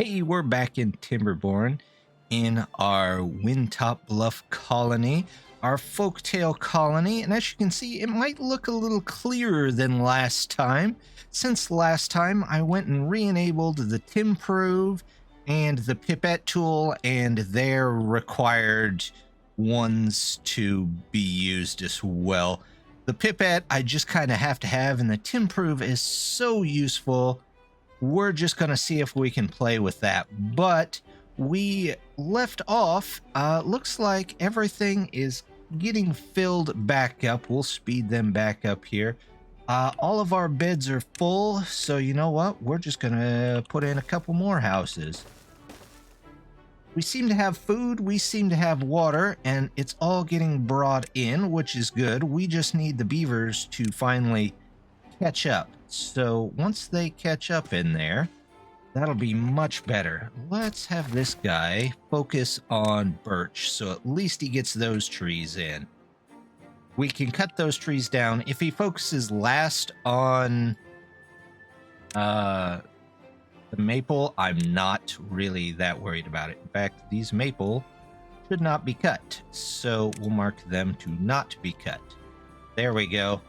Hey, we're back in Timberborn in our Windtop Bluff colony, our Folktail colony, and as you can see, it might look a little clearer than last time. Since last time, I went and re-enabled the Timprove and the Pipette tool, and they're required ones to be used as well. The Pipette I just kind of have to have, and the Timprove is so useful. We're just going to see if we can play with that. But we left off, looks like everything is getting filled back up. We'll speed them back up here. All of our beds are full, so you know what? We're just going to put in a couple more houses. We seem to have food, we seem to have water, and it's all getting brought in, which is good. We just need the beavers to finally catch up. So once they catch up in there, that'll be much better. Let's have this guy focus on birch, so at least he gets those trees in. We can cut those trees down. If he focuses last on the maple, I'm not really that worried about it. In fact, these maple should not be cut, so we'll mark them to not be cut. There we go.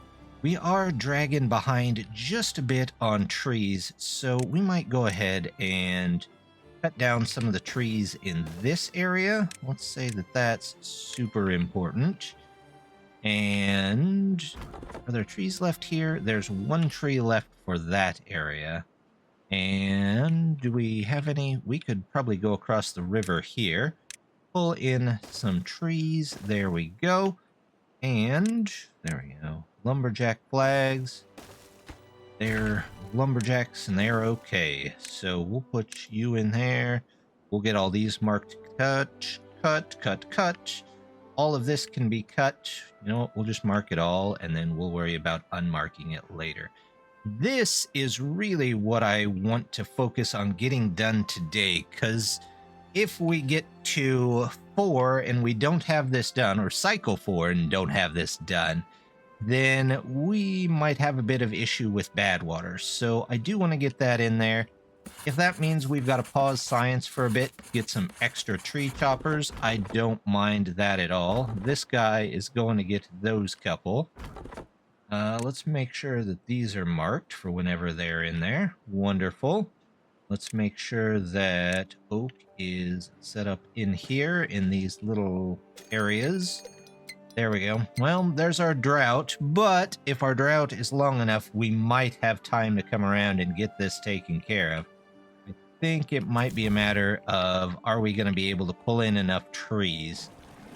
We are dragging behind just a bit on trees, so we might go ahead and cut down some of the trees in this area. Let's say that that's super important. And are there trees left here? There's one tree left for that area. And do we have any? We could probably go across the river here, pull in some trees. There we go. And there we go. Lumberjack flags. They're lumberjacks and they're okay. So we'll put you in there. We'll get all these marked cut, cut, cut, cut. All of this can be cut. You know what? We'll just mark it all and then we'll worry about unmarking it later. This is really what I want to focus on getting done today, because if we get to 4 and we don't have this done, or cycle 4 and don't have this done, then we might have a bit of issue with bad water. So I do want to get that in there. If that means we've got to pause science for a bit, get some extra tree choppers, I don't mind that at all. This guy is going to get those couple. Let's make sure that these are marked for whenever they're in there. Wonderful. Let's make sure that oak is set up in here in these little areas. There we go. Well, there's our drought, but if our drought is long enough, we might have time to come around and get this taken care of. I think it might be a matter of, are we going to be able to pull in enough trees?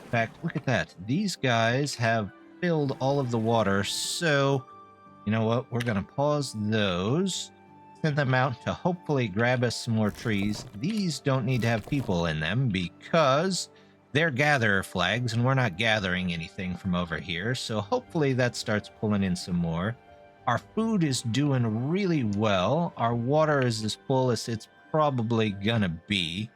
In fact, look at that. These guys have filled all of the water, so you know what? We're going to pause those, send them out to hopefully grab us some more trees. These don't need to have people in them because they're gatherer flags, and we're not gathering anything from over here, so hopefully that starts pulling in some more. Our food is doing really well. Our water is as full as it's probably gonna be.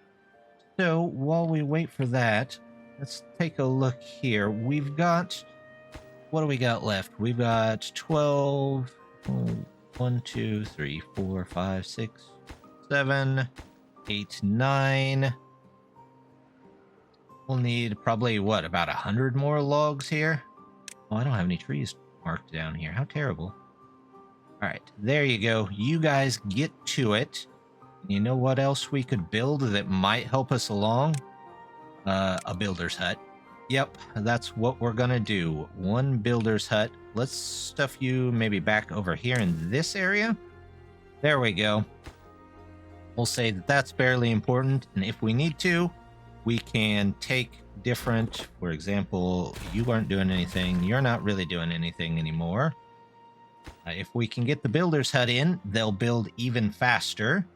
So while we wait for that, let's take a look here. We've got, what do we got left? We've got 12, 1, 2, 3, 4, 5, 6, 7, 8, 9. We'll need probably, what, about 100 more logs here? Oh, I don't have any trees marked down here. How terrible. All right, there you go. You guys get to it. You know what else we could build that might help us along? A builder's hut. Yep, that's what we're gonna do. One builder's hut. Let's stuff you maybe back over here in this area. There we go. We'll say that that's barely important, and if we need to, we can take different, for example, you aren't doing anything, you're not really doing anything anymore. If we can get the builder's hut in, they'll build even faster.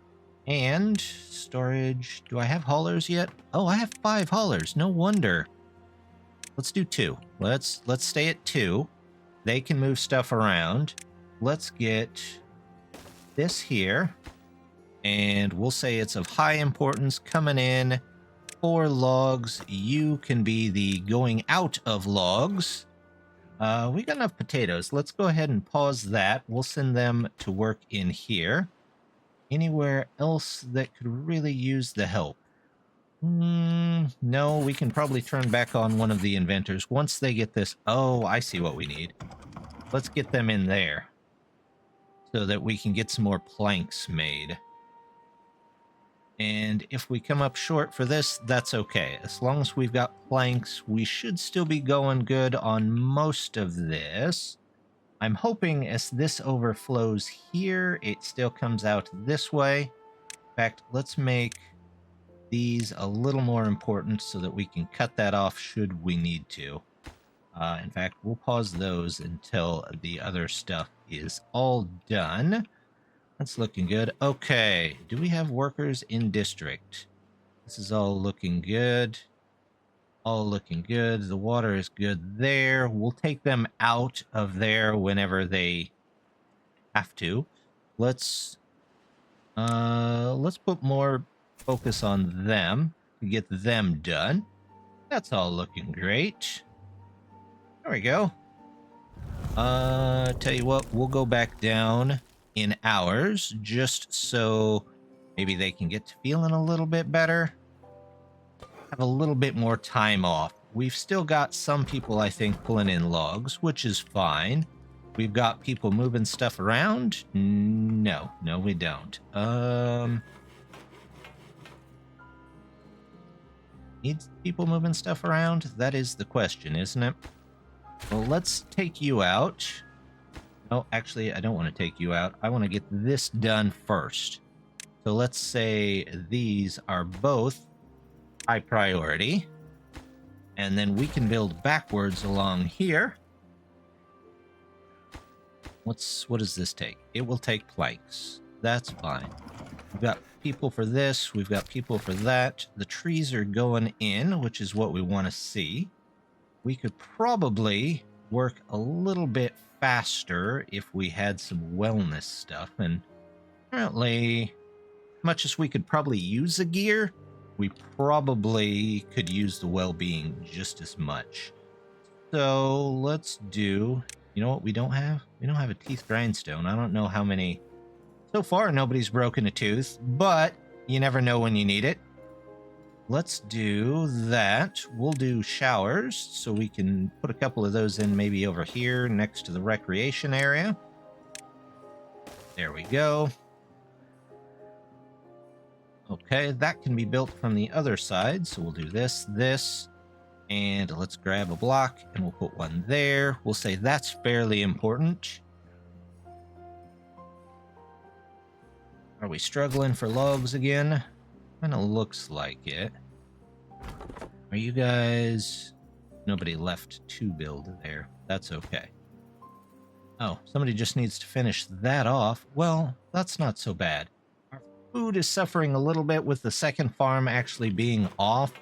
And storage, do I have haulers yet? Oh, I have 5 haulers, no wonder. Let's do 2. Let's stay at 2. They can move stuff around. Let's get this here, and we'll say it's of high importance coming in. 4 logs. You can be the going out of logs. We got enough potatoes. Let's go ahead and pause that. We'll send them to work in here. anywhere else that could really use the help? No, we can probably turn back on one of the inventors once they get this. Oh, I see what we need. Let's get them in there so that we can get some more planks made. And if we come up short for this, that's okay. As long as we've got planks, we should still be going good on most of this. I'm hoping as this overflows here, it still comes out this way. In fact, let's make these a little more important so that we can cut that off should we need to. In fact, we'll pause those until the other stuff is all done. That's looking good. Okay, do we have workers in district? This is all looking good. All looking good. The water is good there. We'll take them out of there whenever they have to. Let's put more focus on them to get them done. That's all looking great. There we go. Tell you what, we'll go back down in hours just so maybe they can get to feeling a little bit better. Have a little bit more time off. We've still got some people, I think, pulling in logs, which is fine. We've got people moving stuff around. No, we don't. Needs people moving stuff around? That is the question, isn't it? Well, let's take you out. Oh, actually, I don't want to take you out. I want to get this done first. So let's say these are both high priority. And then we can build backwards along here. What does this take? It will take planks. That's fine. We've got people for this. We've got people for that. The trees are going in, which is what we want to see. We could probably work a little bit faster if we had some wellness stuff. And apparently, much as we could probably use a gear, we probably could use the well-being just as much. So let's do... You know what we don't have? We don't have a teeth grindstone. I don't know how many... So far, nobody's broken a tooth, but you never know when you need it. Let's do that. We'll do showers, so we can put a couple of those in maybe over here next to the recreation area. There we go. Okay, that can be built from the other side, so we'll do this, and let's grab a block, and we'll put one there. We'll say that's fairly important. Are we struggling for logs again? Kinda looks like it. Are you guys... Nobody left to build there. That's okay. Oh, somebody just needs to finish that off. Well, that's not so bad. Our food is suffering a little bit with the second farm actually being off,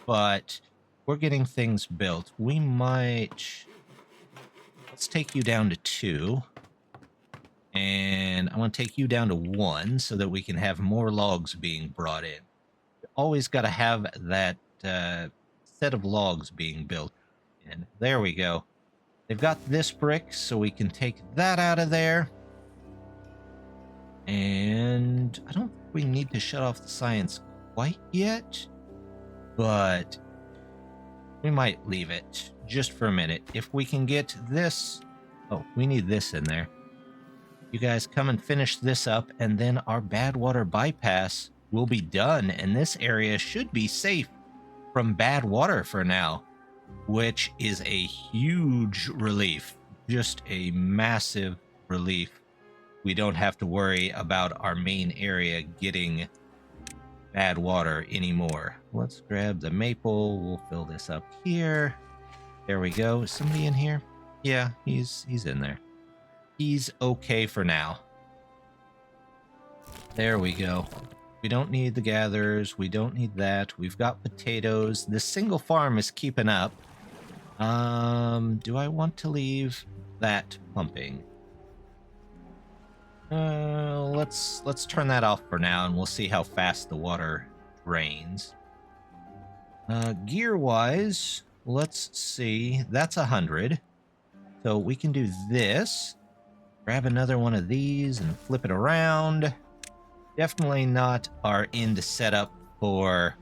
but we're getting things built. We might... Let's take you down to 2. And I want to take you down to 1 so that we can have more logs being brought in. Always got to have that set of logs being built in. There we go. They've got this brick, so we can take that out of there. And I don't think we need to shut off the science quite yet, but we might leave it just for a minute. If we can get this... Oh, we need this in there. You guys come and finish this up, and then our bad water bypass will be done, and this area should be safe from bad water for now, which is a huge relief. Just a massive relief. We don't have to worry about our main area getting bad water anymore. Let's grab the maple. We'll fill this up here. There we go. Is somebody in here? Yeah, he's in there. He's okay for now. There we go. We don't need the gatherers. We don't need that. We've got potatoes. This single farm is keeping up. Do I want to leave that pumping? Let's turn that off for now, and we'll see how fast the water drains. Gear-wise, let's see. That's 100. So we can do this. Grab another one of these and flip it around. Definitely not our end setup for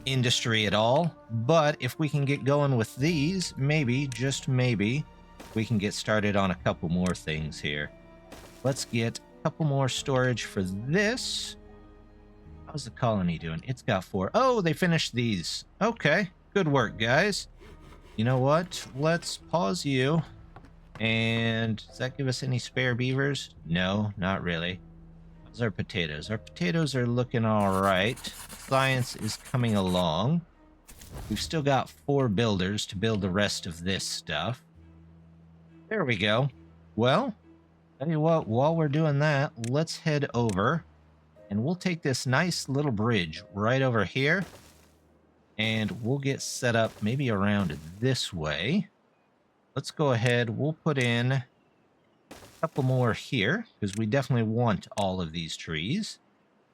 industry at all, but if we can get going with these, maybe, just maybe, we can get started on a couple more things here. Let's get a couple more storage for this. How's the colony doing? It's got 4. Oh, they finished these. Okay, good work, guys. You know what? Let's pause you. And does that give us any spare beavers? No, not really. How's our potatoes? Our potatoes are looking all right. Science is coming along. We've still got 4 builders to build the rest of this stuff. There we go. Well, tell you what, while we're doing that, let's head over and we'll take this nice little bridge right over here and we'll get set up maybe around this way. Let's go ahead. We'll put in a couple more here because we definitely want all of these trees.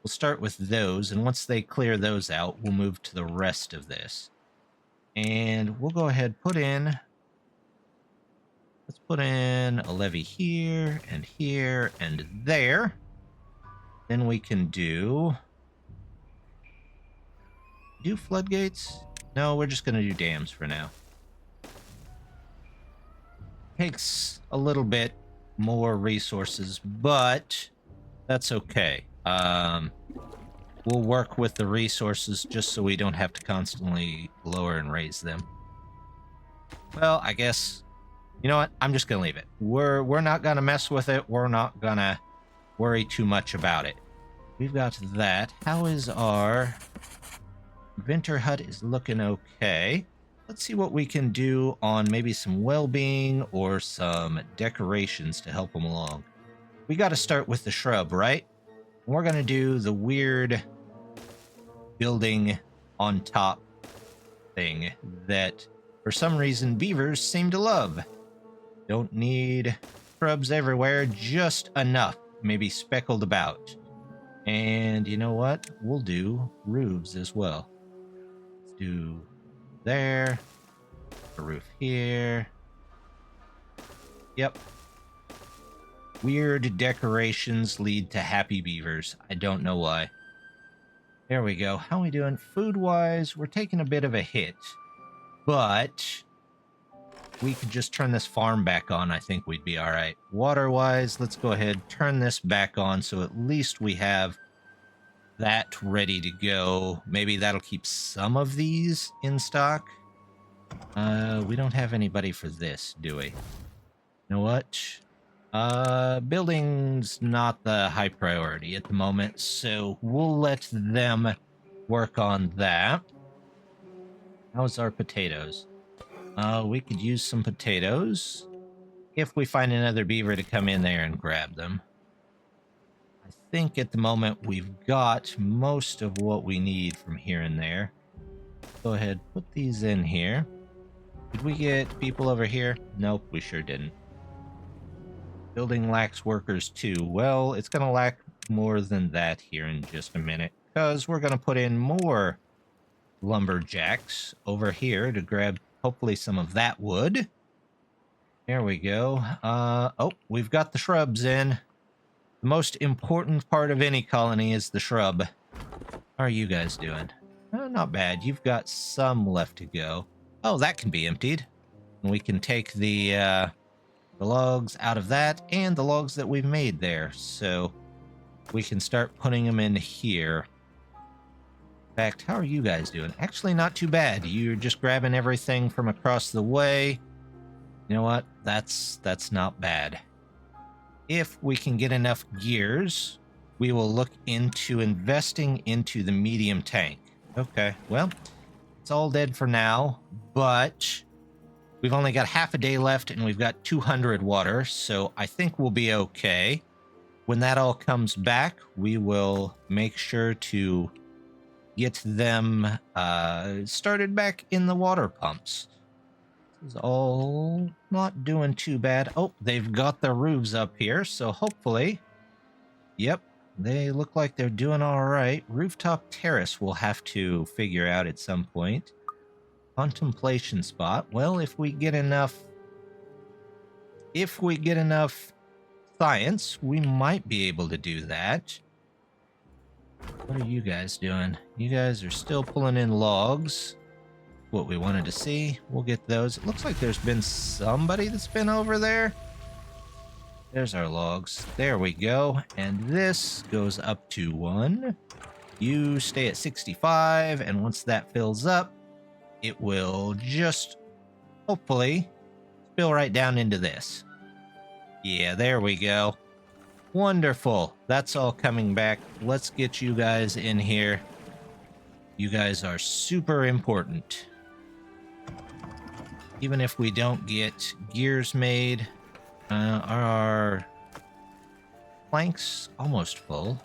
We'll start with those, and once they clear those out, we'll move to the rest of this. And we'll go ahead, put in, let's put in a levee here and there. Then we can do floodgates? No, we're just going to do dams for now. Takes a little bit more resources, but that's okay. We'll work with the resources just so we don't have to constantly lower and raise them. Well, I guess, you know what? I'm just gonna leave it. We're not gonna mess with it. We're not gonna worry too much about it. We've got that. How is our winter hut? Is looking okay. Let's see what we can do on maybe some well-being or some decorations to help them along. We got to start with the shrub, right? We're going to do the weird building on top thing that for some reason beavers seem to love. Don't need shrubs everywhere, just enough, maybe speckled about. And you know what? We'll do roofs as well. Let's do there, a roof here. Yep. Weird decorations lead to happy beavers. I don't know why. There we go. How are we doing? Food-wise, we're taking a bit of a hit. But we could just turn this farm back on. I think we'd be all right. Water-wise, let's go ahead, turn this back on so at least we have that ready to go. Maybe that'll keep some of these in stock. We don't have anybody for this, do we? You know what? Building's not the high priority at the moment, so we'll let them work on that. How's our potatoes? We could use some potatoes if we find another beaver to come in there and grab them. I think at the moment we've got most of what we need from here and there. Go ahead, put these in here. Did we get people over here? Nope, we sure didn't. Building lacks workers too. Well, it's going to lack more than that here in just a minute, because we're going to put in more lumberjacks over here to grab hopefully some of that wood. There we go. Oh, we've got the shrubs in. The most important part of any colony is the shrub. How are you guys doing? Not bad. You've got some left to go. Oh, that can be emptied. And we can take the logs out of that and the logs that we've made there. So we can start putting them in here. In fact, how are you guys doing? Actually, not too bad. You're just grabbing everything from across the way. You know what? That's not bad. If we can get enough gears, we will look into investing into the medium tank. Okay, well, it's all dead for now, but we've only got half a day left and we've got 200 water, so I think we'll be okay. When that all comes back, we will make sure to get them started back in the water pumps. This is all not doing too bad. Oh, they've got the roofs up here, so hopefully, yep, they look like they're doing all right. Rooftop terrace we'll have to figure out at some point. Contemplation spot. Well, if we get enough science, we might be able to do that. What are you guys doing? You guys are still pulling in logs. What we wanted to see. We'll get those. It looks like there's been somebody that's been over there. There's our logs. There we go. And this goes up to 1. You stay at 65, and once that fills up, it will just hopefully spill right down into this. Yeah, there we go. Wonderful. That's all coming back. Let's get you guys in here. You guys are super important. Even if we don't get gears made, our planks almost full.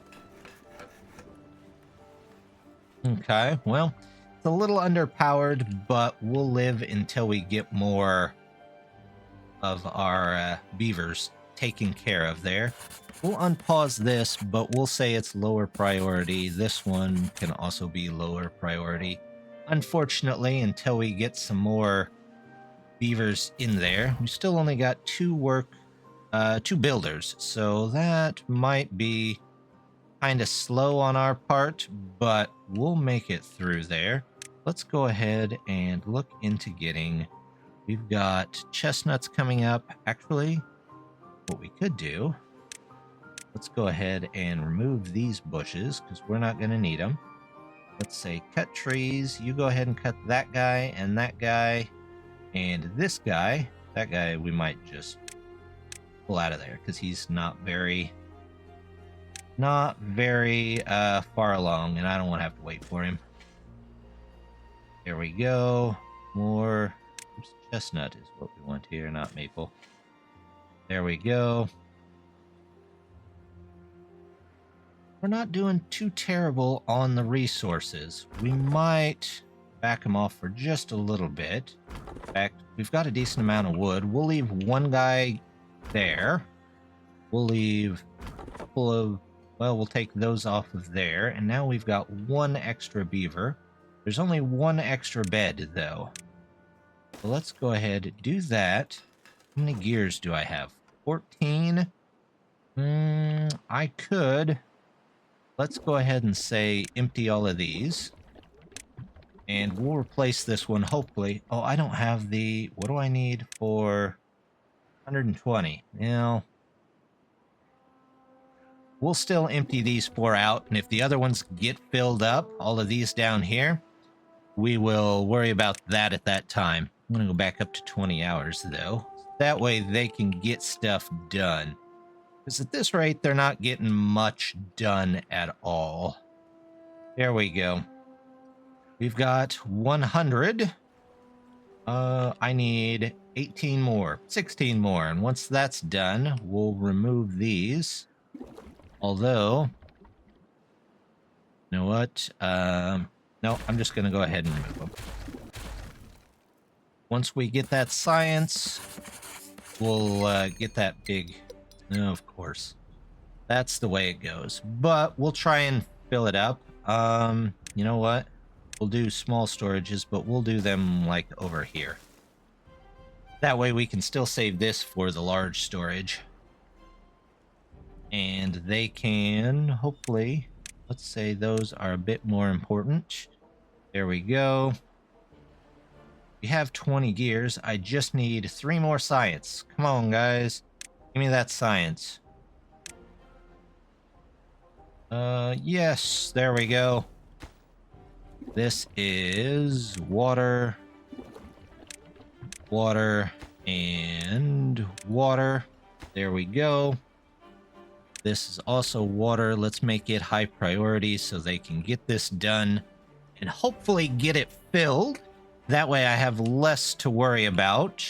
Okay, well, it's a little underpowered, but we'll live until we get more of our beavers taken care of there. We'll unpause this, but we'll say it's lower priority. This one can also be lower priority. Unfortunately, until we get some more beavers in there, we still only got 2 builders, so that might be kind of slow on our part, but we'll make it through there. Let's go ahead and look into getting, we've got chestnuts coming up. Actually, what we could do, let's go ahead and remove these bushes because we're not going to need them. Let's say cut trees. You go ahead and cut that guy and that guy and this guy. That guy we might just pull out of there because he's not very far along, and I don't want to have to wait for him. There we go. More chestnut is what we want here, not maple. There we go. We're not doing too terrible on the resources. We might back them off for just a little bit. In fact, we've got a decent amount of wood. We'll leave 1 guy there. We'll leave a couple of, well, we'll take those off of there. And now we've got 1 extra beaver. There's only 1 extra bed, though. So let's go ahead and do that. How many gears do I have? 14? I could. Let's go ahead and say empty all of these. And we'll replace this one, hopefully. Oh, I don't have the... What do I need for 120? Now, we'll still empty these 4 out. And if the other ones get filled up, all of these down here, we will worry about that at that time. I'm going to go back up to 20 hours, though. That way they can get stuff done. Because at this rate, they're not getting much done at all. There we go. We've got 100. I need 18 more, 16 more. And once that's done, we'll remove these. Although, you know what? No, I'm just going to go ahead and remove them. Once we get that science, we'll get that big... No, of course. That's the way it goes. But we'll try and fill it up. You know what? We'll do small storages, but we'll do them like over here. That way we can still save this for the large storage. And they can, hopefully, let's say those are a bit more important. There we go. We have 20 gears. I just need 3 more science. Come on, guys. Give me that science. Yes, there we go. This is water, water, and water. There we go. This is also water. Let's make it high priority so they can get this done and hopefully get it filled. That way I have less to worry about.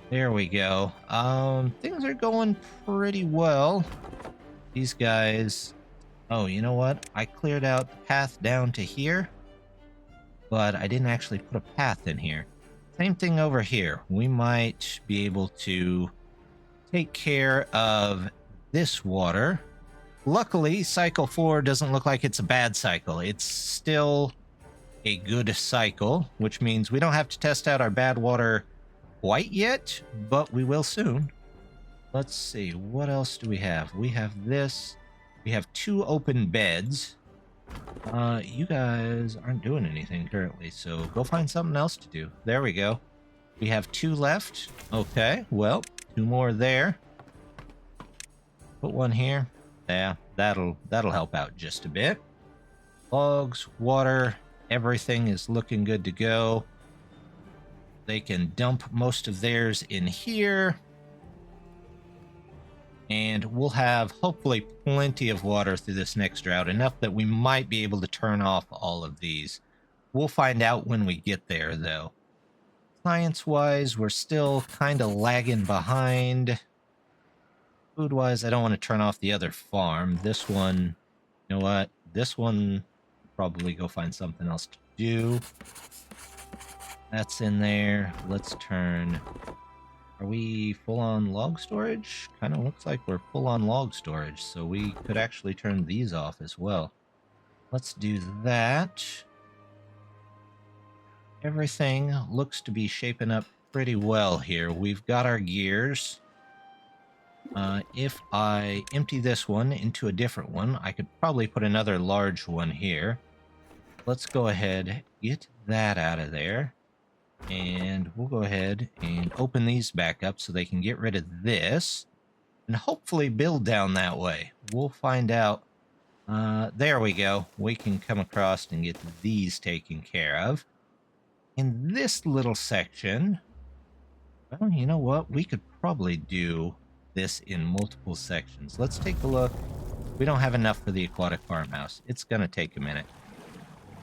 There we go. Things are going pretty well. These guys... Oh, you know what? I cleared out the path down to here, but I didn't actually put a path in here. Same thing over here. We might be able to take care of this water. Luckily, cycle 4 doesn't look like it's a bad cycle. It's still a good cycle, which means we don't have to test out our bad water quite yet, but we will soon. Let's see, what else do we have? We have this. We have 2 open beds. You guys aren't doing anything currently, so go find something else to do. There we go. We have 2 left. Okay, well, 2 more there. Put 1 here. Yeah, that'll help out just a bit. Logs, water, everything is looking good to go. They can dump most of theirs in here. And we'll have hopefully plenty of water through this next drought, enough that we might be able to turn off all of these. We'll find out when we get there, though. Science-wise, we're still kind of lagging behind. Food-wise, I don't want to turn off the other farm. This one, you know what? This one, probably go find something else to do. That's in there. Let's turn... Are we full on log storage? Kind of looks like we're full on log storage, so we could actually turn these off as well. Let's do that. Everything looks to be shaping up pretty well here. We've got our gears. If I empty this one into a different one, I could probably put another large one here. Let's go ahead, get that out of there. And we'll go ahead and open these back up so they can get rid of this. And hopefully build down that way. We'll find out. There we go. We can come across and get these taken care of. In this little section, well, you know what? We could probably do this in multiple sections. Let's take a look. We don't have enough for the aquatic farmhouse. It's going to take a minute.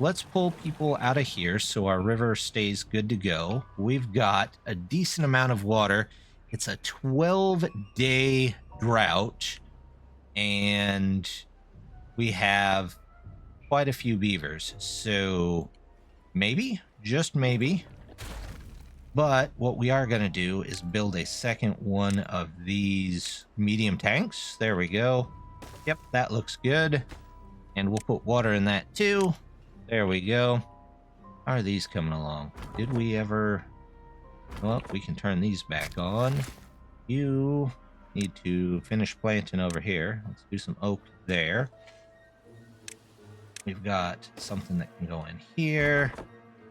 Let's pull people out of here so our river stays good to go. We've got a decent amount of water. It's a 12-day drought, and we have quite a few beavers. So maybe, just maybe. But what we are going to do is build a second one of these medium tanks. There we go. Yep, that looks good. And we'll put water in that too. There we go. How are these coming along? Did we ever... Well, we can turn these back on. You need to finish planting over here. Let's do some oak there. We've got something that can go in here.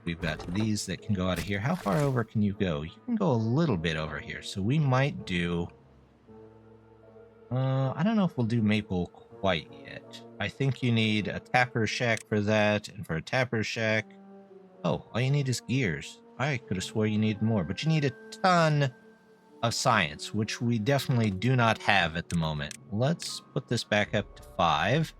We've got these that can go out of here. How far over can you go? You can go a little bit over here. So we might do... I don't know if we'll do maple quite yet. I think you need a tapper shack for that, and for a tapper shack... Oh, all you need is gears. I could have swore you need more, but you need a ton of science, which we definitely do not have at the moment. Let's put this back up to 5.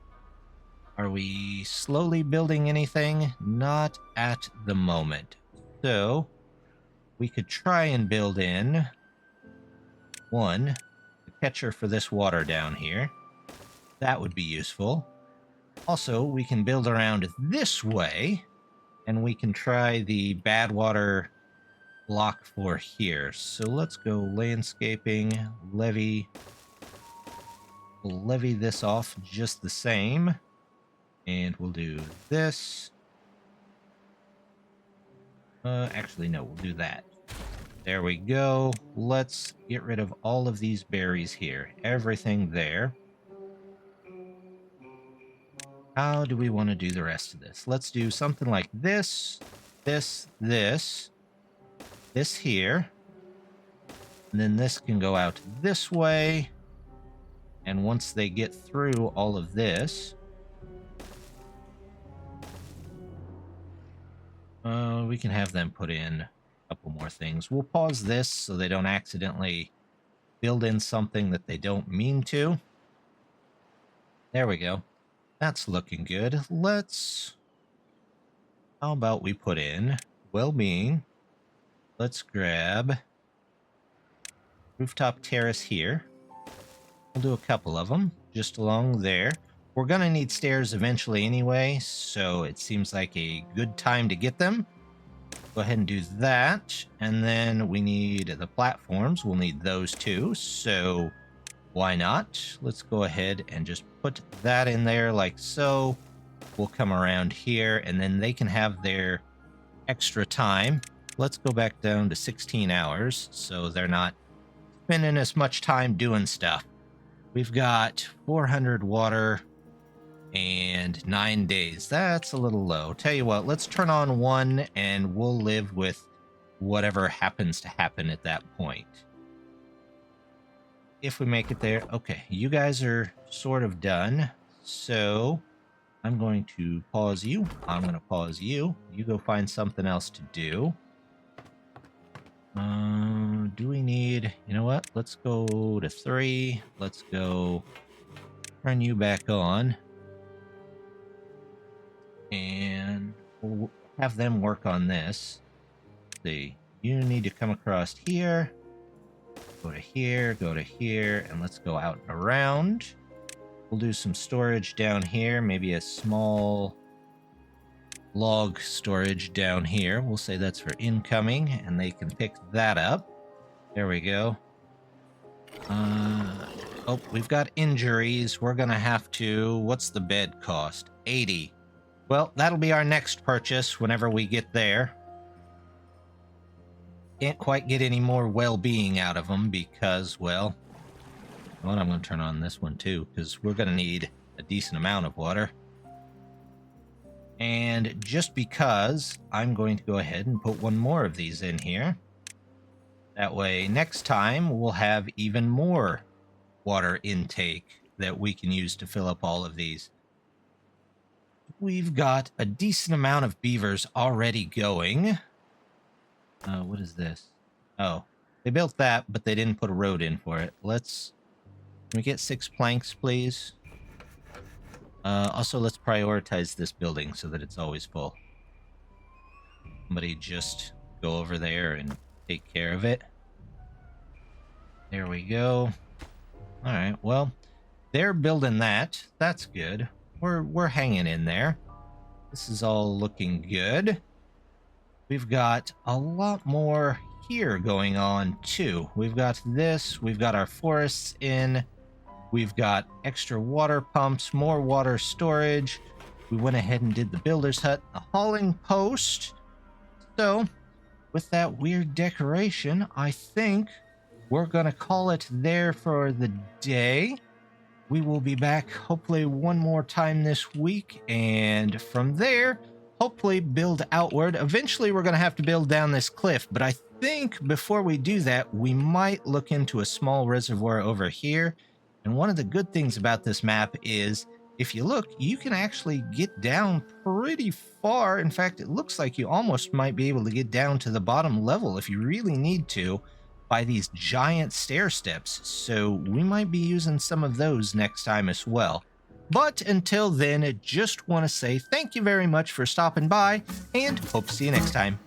Are we slowly building anything? Not at the moment. So, we could try and build in 1, the catcher for this water down here. That would be useful. Also, we can build around this way, and we can try the bad water block for here. So let's go landscaping, levy. We'll levy this off just the same. And we'll do this. Actually, no, we'll do that. There we go. Let's get rid of all of these berries here. Everything there. How do we want to do the rest of this? Let's do something like this, this here. And then this can go out this way. And once they get through all of this, we can have them put in a couple more things. We'll pause this so they don't accidentally build in something that they don't mean to. There we go. That's looking good. Let's... How about we put in well-being. Let's grab rooftop terrace here. We'll do a couple of them just along there. We're going to need stairs eventually anyway, so it seems like a good time to get them. Go ahead and do that. And then we need the platforms. We'll need those too, so why not? Let's go ahead and just put that in there like so. We'll come around here, and then they can have their extra time. Let's go back down to 16 hours, so they're not spending as much time doing stuff. We've got 400 water and 9 days. That's a little low. Tell you what, let's turn on one and we'll live with whatever happens to happen at that point. If we make it there. Okay, you guys are sort of done. So I'm going to pause you. I'm going to pause you. You go find something else to do. Do we need... You know what? Let's go to 3. Let's go turn you back on. And we'll have them work on this. Let's see. You need to come across here. Go to here, and let's go out and around. We'll do some storage down here, maybe a small log storage down here. We'll say that's for incoming, and they can pick that up. There we go. Oh, we've got injuries. We're gonna have to... What's the bed cost? 80. Well, that'll be our next purchase whenever we get there. Can't quite get any more well-being out of them because, well... Well, I'm going to turn on this one too, because we're going to need a decent amount of water. And just because, I'm going to go ahead and put one more of these in here. That way, next time, we'll have even more water intake that we can use to fill up all of these. We've got a decent amount of beavers already going. What is this? Oh, they built that, but they didn't put a road in for it. Can we get 6 planks, please? Also, let's prioritize this building so that it's always full. Somebody just go over there and take care of it. There we go. All right, well, they're building that. That's good. We're hanging in there. This is all looking good. We've got a lot more here going on, too. We've got this. We've got our forests in. We've got extra water pumps, more water storage. We went ahead and did the builder's hut, the hauling post. So, with that weird decoration, I think we're going to call it there for the day. We will be back hopefully one more time this week. And from there, hopefully build outward. Eventually, we're going to have to build down this cliff. But I think before we do that, we might look into a small reservoir over here. And one of the good things about this map is, if you look, you can actually get down pretty far. In fact, it looks like you almost might be able to get down to the bottom level if you really need to by these giant stair steps. So we might be using some of those next time as well. But until then, just want to say thank you very much for stopping by and hope to see you next time.